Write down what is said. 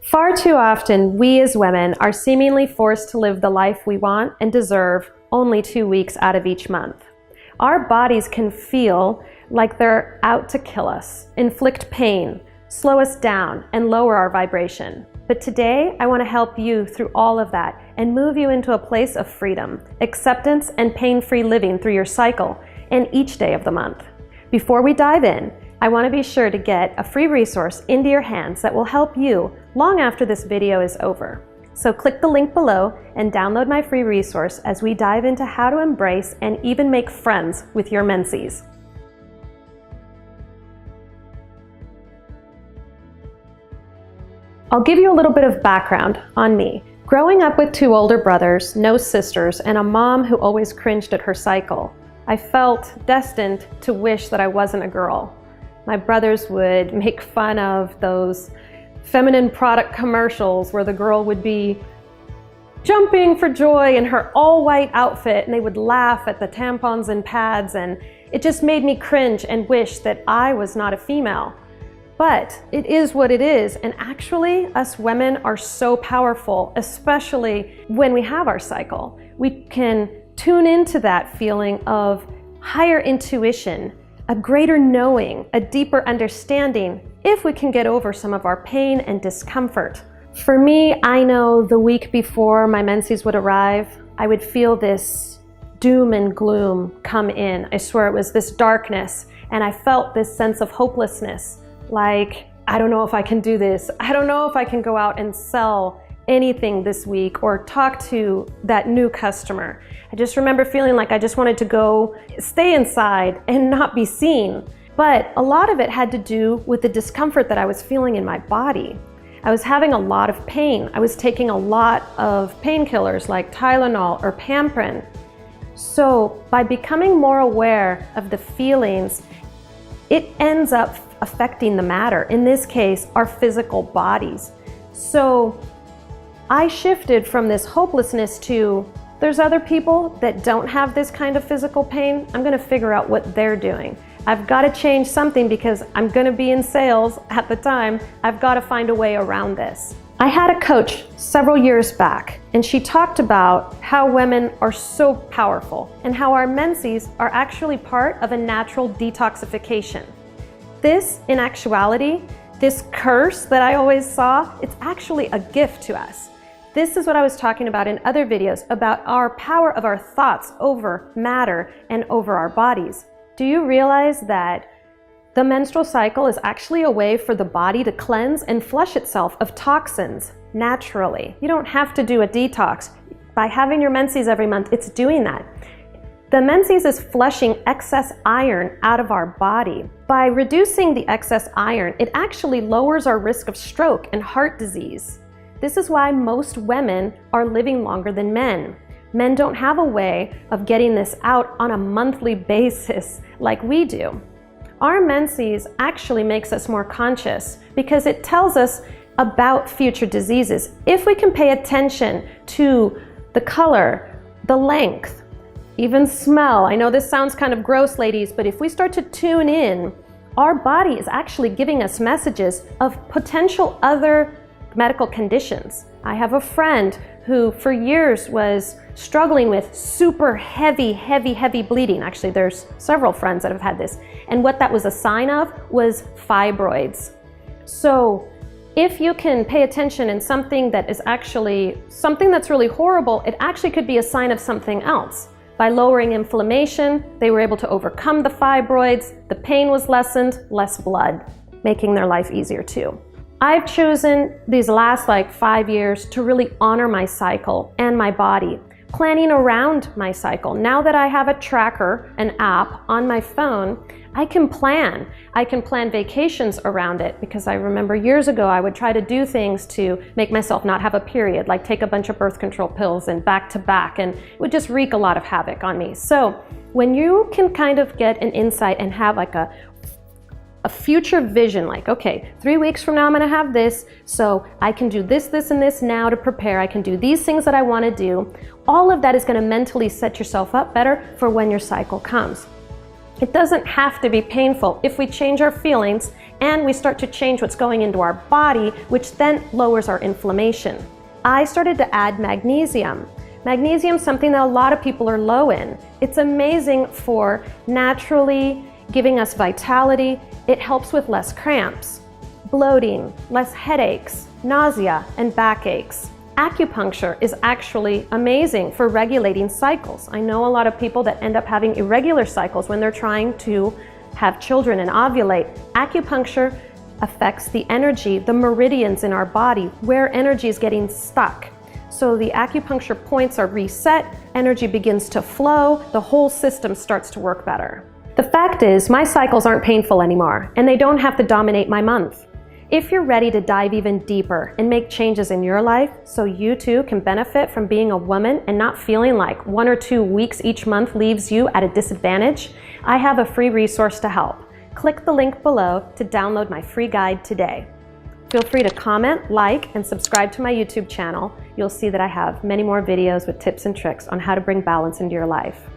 Far too often, we as women are seemingly forced to live the life we want and deserve only 2 weeks out of each month. Our bodies can feel like they're out to kill us, inflict pain, slow us down, and lower our vibration. But today, I want to help you through all of that and move you into a place of freedom, acceptance, and pain-free living through your cycle and each day of the month. Before we dive in, I want to be sure to get a free resource into your hands that will help you long after this video is over. So click the link below and download my free resource as we dive into how to embrace and even make friends with your menses. I'll give you a little bit of background on me. Growing up with 2 older brothers, no sisters, and a mom who always cringed at her cycle, I felt destined to wish that I wasn't a girl. My brothers would make fun of those feminine product commercials where the girl would be jumping for joy in her all-white outfit, and they would laugh at the tampons and pads, and it just made me cringe and wish that I was not a female. But it is what it is, and actually us women are so powerful, especially when we have our cycle. We can tune into that feeling of higher intuition, a greater knowing, a deeper understanding, if we can get over some of our pain and discomfort. For me, I know the week before my menses would arrive, I would feel this doom and gloom come in. I swear it was this darkness, and I felt this sense of hopelessness, like, I don't know if I can do this. I don't know if I can go out and sell anything this week or talk to that new customer. I just remember feeling like I just wanted to go stay inside and not be seen. But a lot of it had to do with the discomfort that I was feeling in my body. I was having a lot of pain. I was taking a lot of painkillers like Tylenol or Pamprin. So by becoming more aware of the feelings, it ends up affecting the matter, in this case, our physical bodies. So I shifted from this hopelessness to, there's other people that don't have this kind of physical pain. I'm gonna figure out what they're doing. I've gotta change something because I'm gonna be in sales at the time. I've gotta find a way around this. I had a coach several years back, and she talked about how women are so powerful and how our menses are actually part of a natural detoxification. This, in actuality, this curse that I always saw, it's actually a gift to us. This is what I was talking about in other videos about our power of our thoughts over matter and over our bodies. Do you realize that the menstrual cycle is actually a way for the body to cleanse and flush itself of toxins naturally? You don't have to do a detox. By having your menses every month, it's doing that. The menses is flushing excess iron out of our body. By reducing the excess iron, it actually lowers our risk of stroke and heart disease. This is why most women are living longer than men. Men don't have a way of getting this out on a monthly basis like we do. Our menses actually makes us more conscious because it tells us about future diseases. If we can pay attention to the color, the length, even smell. I know this sounds kind of gross, ladies, but if we start to tune in, our body is actually giving us messages of potential other medical conditions. I have a friend who for years was struggling with super heavy bleeding. Actually, there's several friends that have had this. And what that was a sign of was fibroids. So if you can pay attention in something that is actually something that's really horrible, it actually could be a sign of something else. By lowering inflammation, they were able to overcome the fibroids, the pain was lessened, less blood, making their life easier too. I've chosen these last 5 years to really honor my cycle and my body, planning around my cycle. Now that I have a tracker, an app on my phone, I can plan. I can plan vacations around it because I remember years ago I would try to do things to make myself not have a period, like take a bunch of birth control pills and back to back, and it would just wreak a lot of havoc on me. So when you can kind of get an insight and have a future vision, like, okay, 3 weeks from now I'm gonna have this, so I can do this, this, and this now to prepare. I can do these things that I wanna do. All of that is gonna mentally set yourself up better for when your cycle comes. It doesn't have to be painful if we change our feelings and we start to change what's going into our body, which then lowers our inflammation. I started to add magnesium. Magnesium is something that a lot of people are low in. It's amazing for naturally giving us vitality. It helps with less cramps, bloating, less headaches, nausea, and backaches. Acupuncture is actually amazing for regulating cycles. I know a lot of people that end up having irregular cycles when they're trying to have children and ovulate. Acupuncture affects the energy, the meridians in our body, where energy is getting stuck. So the acupuncture points are reset, energy begins to flow, the whole system starts to work better. The fact is, my cycles aren't painful anymore, and they don't have to dominate my month. If you're ready to dive even deeper and make changes in your life so you too can benefit from being a woman and not feeling like 1 or 2 weeks each month leaves you at a disadvantage, I have a free resource to help. Click the link below to download my free guide today. Feel free to comment, like, and subscribe to my YouTube channel. You'll see that I have many more videos with tips and tricks on how to bring balance into your life.